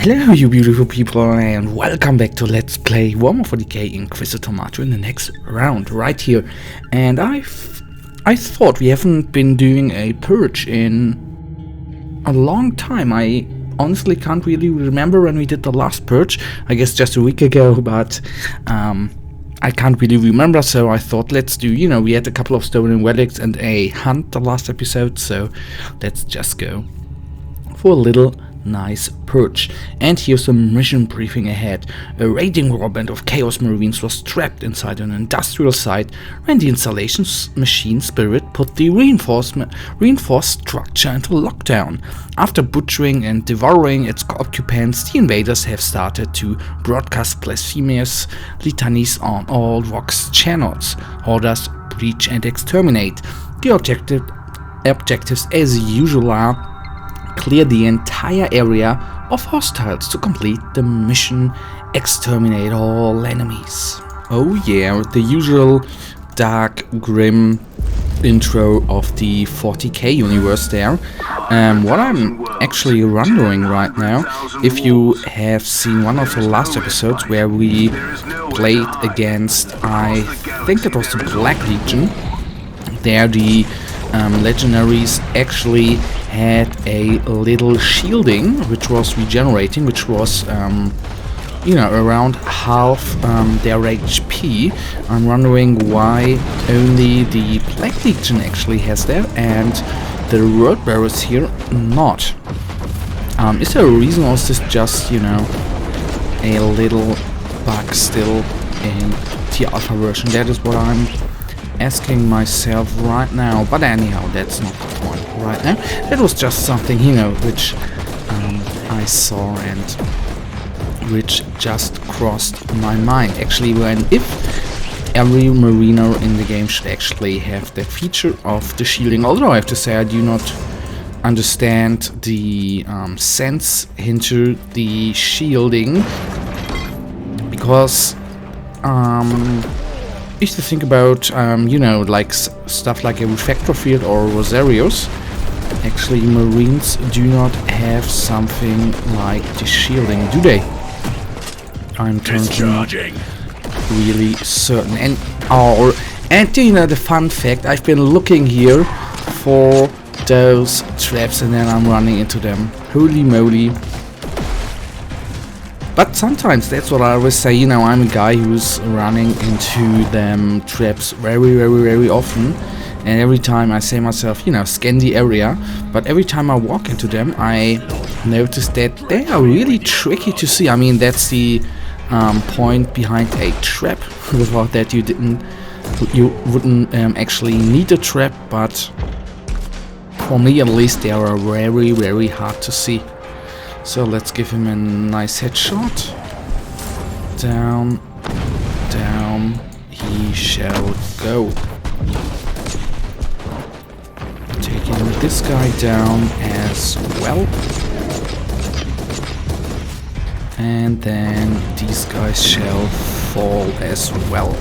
Hello you beautiful people and welcome back to Let's Play Warhammer 40k Inquisitor Martyr in the next round right here. And I thought we haven't been doing a Purge in a long time. I honestly can't really remember when we did the last Purge. I guess just a week ago, but I can't really remember, so I thought let's do, we had a couple of stolen relics and a hunt the last episode, so let's just go for a little nice Purge. And here's a mission briefing ahead. A raiding warband of Chaos Marines was trapped inside an industrial site when the installation's machine spirit put the reinforced structure into lockdown. After butchering and devouring its occupants, the invaders have started to broadcast blasphemous litanies on all Vox channels. Orders: breach and exterminate. The objectives as usual are: clear the entire area of hostiles to complete the mission, exterminate all enemies. Oh yeah, the usual dark, grim intro of the 40k universe there. What I'm actually wondering right now, if you have seen one of the last episodes where we played against, I think it was the Black Legion, there the legendaries actually had a little shielding which was regenerating, which was around half their HP. I'm wondering why only the Black Legion actually has that and the Word Bearers here not. Is there a reason, or is this just a little bug still in the alpha version? That is what I'm asking myself right now, but anyhow, that's not the point right now. That was just something, which I saw and which just crossed my mind. Actually, if every mariner in the game should actually have that feature of the shielding, although I have to say I do not understand the sense into the shielding, because if you think about, like stuff like a refractor field or Rosarios, actually Marines do not have something like the shielding, do they? I'm currently not really certain. And the fun fact, I've been looking here for those traps and then I'm running into them. Holy moly. But sometimes, that's what I always say, I'm a guy who's running into them traps very, very, very often. And every time I say myself, scan the area. But every time I walk into them, I notice that they are really tricky to see. I mean, that's the point behind a trap. Without that, you wouldn't actually need a trap. But for me, at least, they are very, very hard to see. So let's give him a nice headshot. Down, down, he shall go. Taking this guy down as well. And then these guys shall fall as well.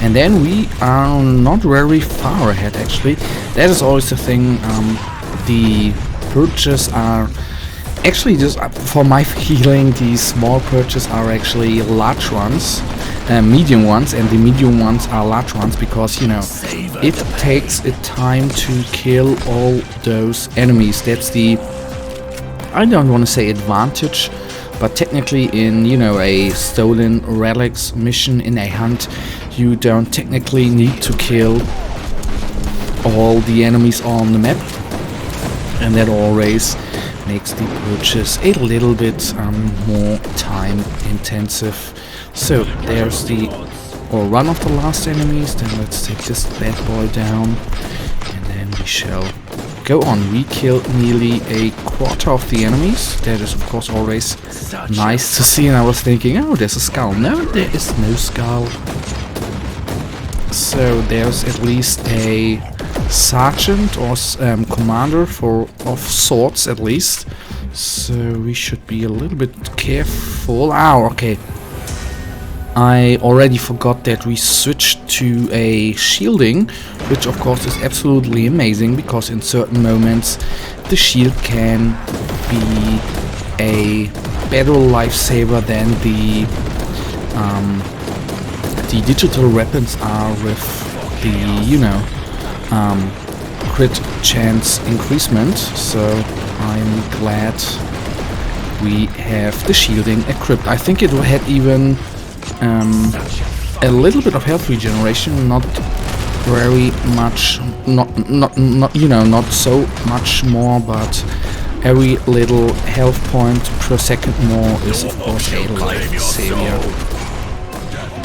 And then we are not very far ahead actually. That is always the thing. The purges are actually, just for my feeling, these small purges are actually large ones, medium ones, and the medium ones are large ones because, it takes a time to kill all those enemies. That's the, I don't want to say advantage, but technically in, a stolen relics mission in a hunt, you don't technically need to kill all the enemies on the map, and that always makes the purchase a little bit more time intensive. So there's one of the last enemies. Then let's take this bad boy down and then we shall go on. We killed nearly a quarter of the enemies. That is of course always nice to see, and I was thinking, oh, there's a skull. No, there is no skull. So there's at least a sergeant or commander of sorts at least, so we should be a little bit careful. Okay, I already forgot that we switched to a shielding, which of course is absolutely amazing because in certain moments the shield can be a better lifesaver than the digital weapons are with the, you know, crit chance increasement. So I'm glad we have the shielding equipped. I think it had even a little bit of health regeneration, not very much, not you know, not so much more, but every little health point per second more is of course a life savior.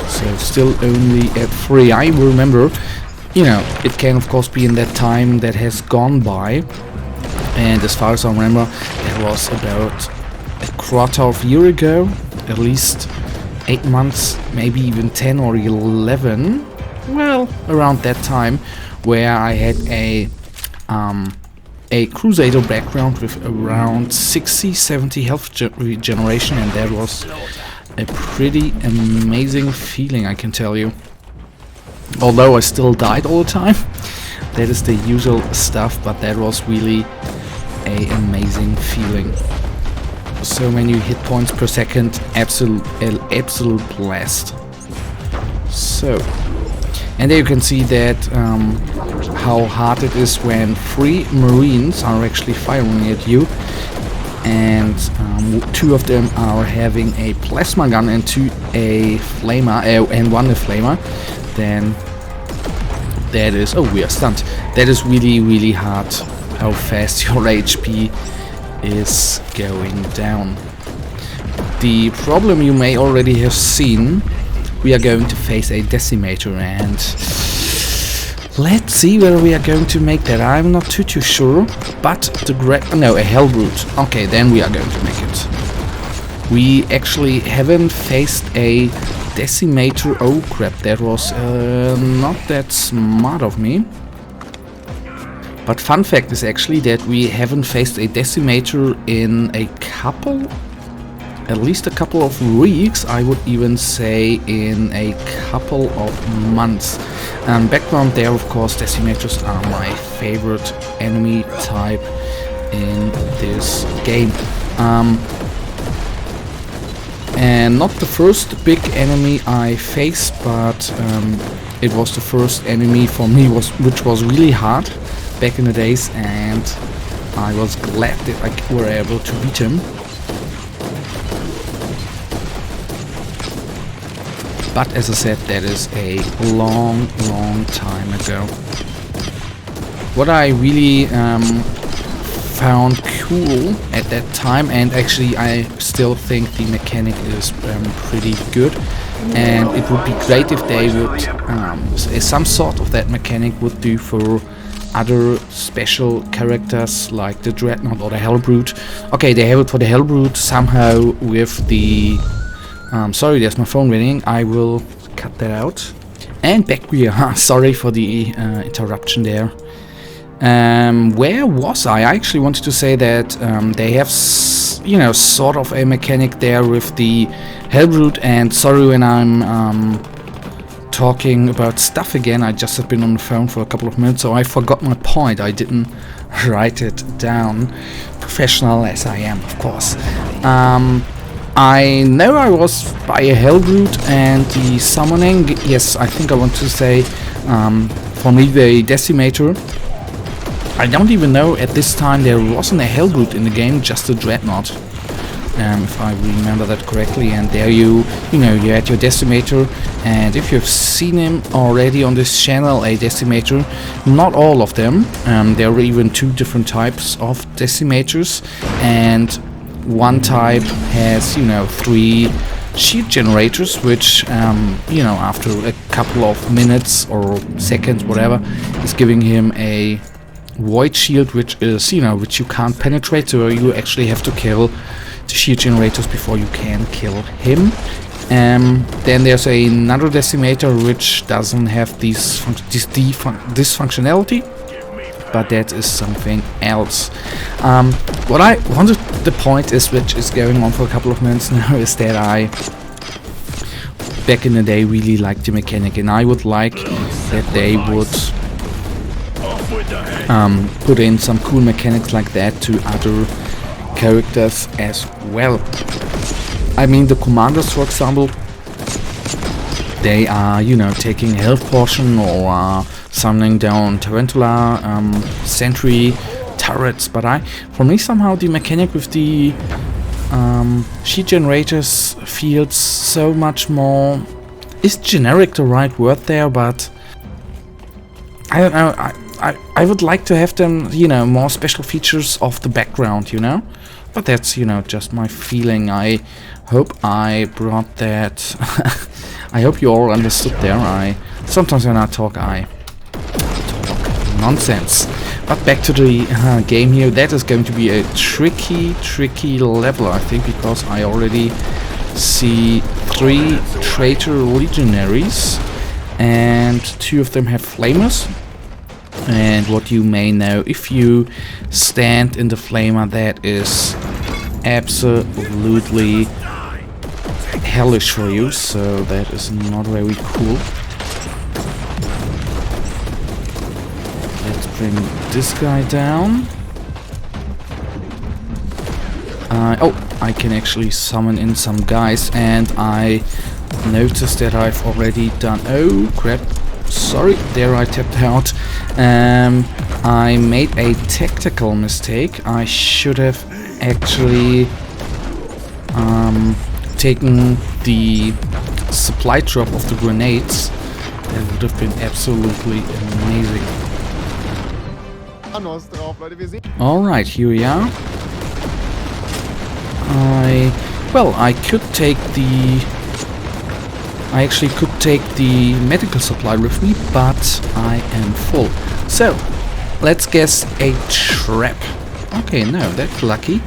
So still only at 3. I remember, you know, it can of course be in that time that has gone by, and as far as I remember, it was about a quarter of a year ago, at least 8 months, maybe even 10 or 11, well, around that time, where I had a Crusader background with around 60-70 health regeneration, and that was a pretty amazing feeling, I can tell you. Although I still died all the time, that is the usual stuff, but that was really an amazing feeling. So many hit points per second, absolute blast. So, and there you can see that how hard it is when 3 Marines are actually firing at you, and 2 of them are having a plasma gun and 2 a flamer, and 1 a flamer. Then that is, oh, we are stunned. That is really hard how fast your HP is going down. The problem you may already have seen, we are going to face a decimator, and let's see whether we are going to make that. I'm not too sure, but the no, a Hellbrute. Okay, then we are going to make it. We actually haven't faced a decimator. Oh crap, that was not that smart of me. But fun fact is actually that we haven't faced a decimator in a couple, at least a couple of weeks, I would even say in a couple of months. Background there, of course, decimators are my favorite enemy type in this game. And not the first big enemy I faced, but it was the first enemy for me which was really hard back in the days, and I was glad that I were able to beat him. But as I said, that is a long time ago. What I really found cool at that time, and actually I still think the mechanic is pretty good, and it would be great if they would some sort of that mechanic would do for other special characters like the Dreadnought or the Hellbrute. Okay, they have it for the Hellbrute somehow with the sorry, there's my phone ringing. I will cut that out. And back we are. Sorry for the interruption there. Where was I? I actually wanted to say that they have, you know, sort of a mechanic there with the Hellbrute. And sorry when I'm talking about stuff again. I just have been on the phone for a couple of minutes, so I forgot my point. I didn't write it down. Professional as I am, of course. I know I was by a Hellbrute and the summoning. Yes, I think I want to say for me the Decimator. I don't even know at this time there wasn't a Hellbrute in the game, just a Dreadnought, if I remember that correctly. And there you know, you had your Decimator, and if you've seen him already on this channel, a Decimator, not all of them. There were even 2 different types of Decimators, and one type has, you know, 3 shield generators, which, you know, after a couple of minutes or seconds, whatever, is giving him a void shield, which is, you know, which you can't penetrate, so you actually have to kill the shield generators before you can kill him. Then there's another Decimator which doesn't have this functionality, but that is something else. What I wanted, the point is, which is going on for a couple of minutes now, is that I, back in the day, really liked the mechanic, and I would like that they would put in some cool mechanics like that to other characters as well. I mean, the commanders, for example, they are, you know, taking a health potion or summoning down tarantula, sentry, turrets. But for me, somehow the mechanic with the sheet generators feels so much more. Is generic the right word there? But I don't know. I would like to have them, you know, more special features of the background, you know. But that's, you know, just my feeling. I hope I brought that. I hope you all understood there. Sometimes when I talk nonsense. But back to the game here. That is going to be a tricky level, I think, because I already see 3 traitor legionaries, and 2 of them have flamers. And what you may know, if you stand in the flamer, that is absolutely hellish for you, so that is not very cool. Let's bring this guy down. Oh, I can actually summon in some guys, and I noticed that I've already done... Oh, crap. Sorry, there I tapped out. I made a tactical mistake. I should have actually taken the supply drop of the grenades. That would have been absolutely amazing. Alright, here we are. I actually could take the medical supply with me, but I am full. So, let's guess a trap. Okay, no, that's lucky.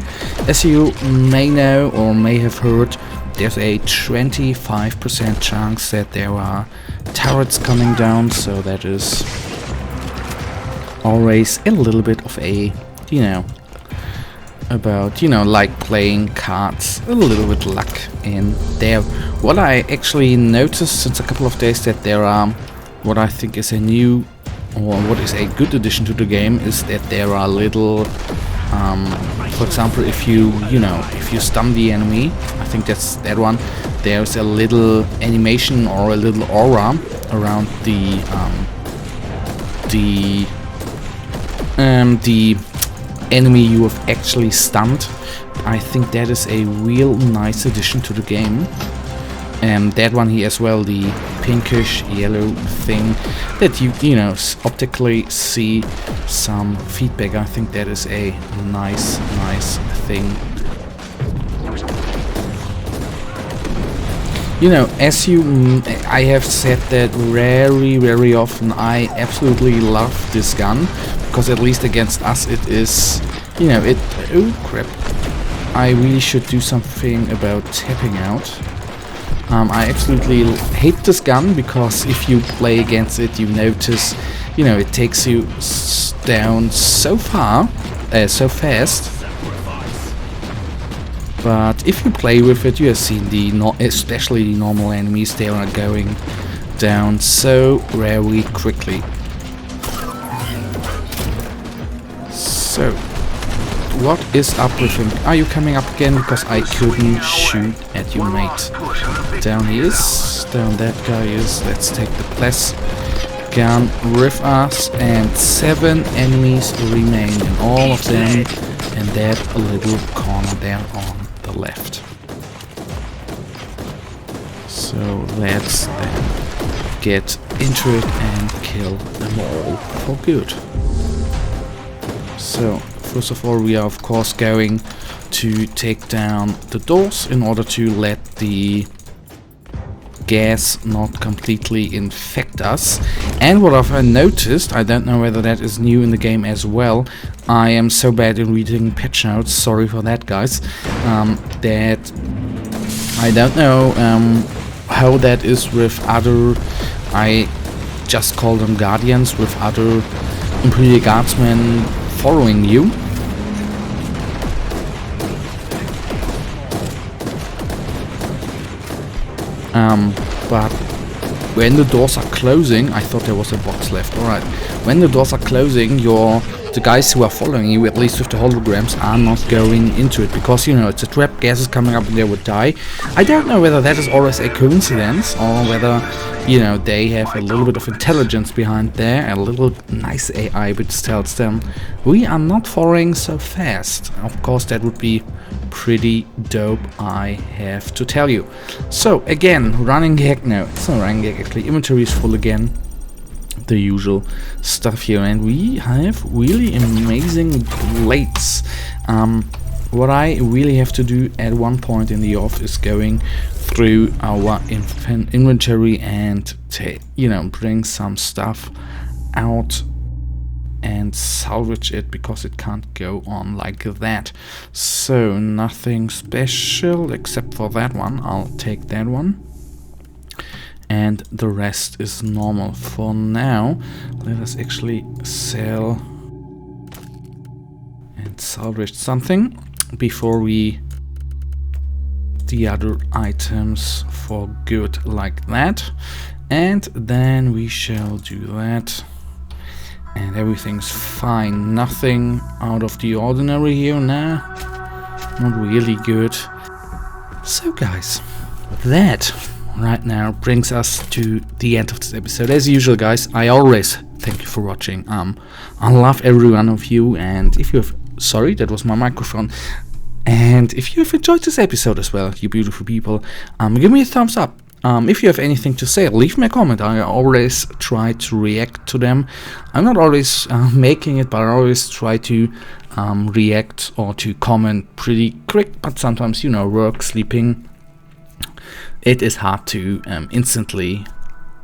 As you may know or may have heard, there's a 25% chance that there are turrets coming down, so that is always a little bit of a, you know, about, you know, like playing cards, a little bit luck in there. What I actually noticed since a couple of days, that there are what I think is a new, or what is a good addition to the game, is that there are little, for example, if you stun the enemy, I think that's that one, there's a little animation or a little aura around the enemy you have actually stunned. I think that is a real nice addition to the game. That one here as well, the pinkish yellow thing that you know, optically see some feedback. I think that is a nice thing. You know, I have said that very often, I absolutely love this gun, because at least against us it is, you know, oh crap. I really should do something about tapping out. I absolutely hate this gun, because if you play against it, you notice, you know, it takes you down so so fast. But if you play with it, you have seen especially the normal enemies, they are going down so very quickly. So, what is up with him? Are you coming up again? Because I couldn't shoot at you, mate. Down he is. Down that guy is. Let's take the plus gun with us. And 7 enemies remain, and all of them in that little corner there on the left. So let's then get into it and kill them all for good. So, first of all, we are of course going to take down the doors in order to let the gas not completely infect us. And what I've noticed, I don't know whether that is new in the game as well, I am so bad in reading patch notes, sorry for that guys, that I don't know how that is with other, I just call them guardians, with other Imperial Guardsmen following you. But when the doors are closing, I thought there was a box left. Alright, when the doors are closing, the the guys who are following you, at least with the holograms, are not going into it, because, you know, it's a trap, gas is coming up and they would die. I don't know whether that is always a coincidence, or whether, you know, they have a little bit of intelligence behind there, a little nice AI which tells them, we are not following so fast. Of course, that would be pretty dope, I have to tell you. So, again, running gag, no, it's not running gag, actually, inventory is full again. The usual stuff here, and we have really amazing blades. What I really have to do at one point in the off is going through our inventory and you know, bring some stuff out and salvage it, because it can't go on like that. So nothing special except for that one. I'll take that one. And the rest is normal for now. Let us actually sell and salvage something before we the other items for good, like that. And then we shall do that. And everything's fine. Nothing out of the ordinary here, nah. Not really good. So guys, that right now brings us to the end of this episode. As usual, guys, I always thank you for watching. I love every one of you, and if you have, sorry, that was my microphone. And if you have enjoyed this episode as well, you beautiful people, give me a thumbs up. If you have anything to say, leave me a comment. I always try to react to them. I'm not always making it, but I always try to react or to comment pretty quick. But sometimes, you know, work, sleeping, it is hard to instantly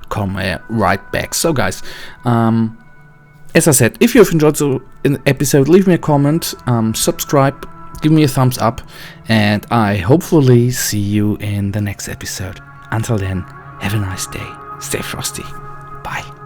come right back. So guys, as I said, if you have enjoyed the episode, leave me a comment, subscribe, give me a thumbs up, and I hopefully see you in the next episode. Until then, have a nice day, stay frosty, bye.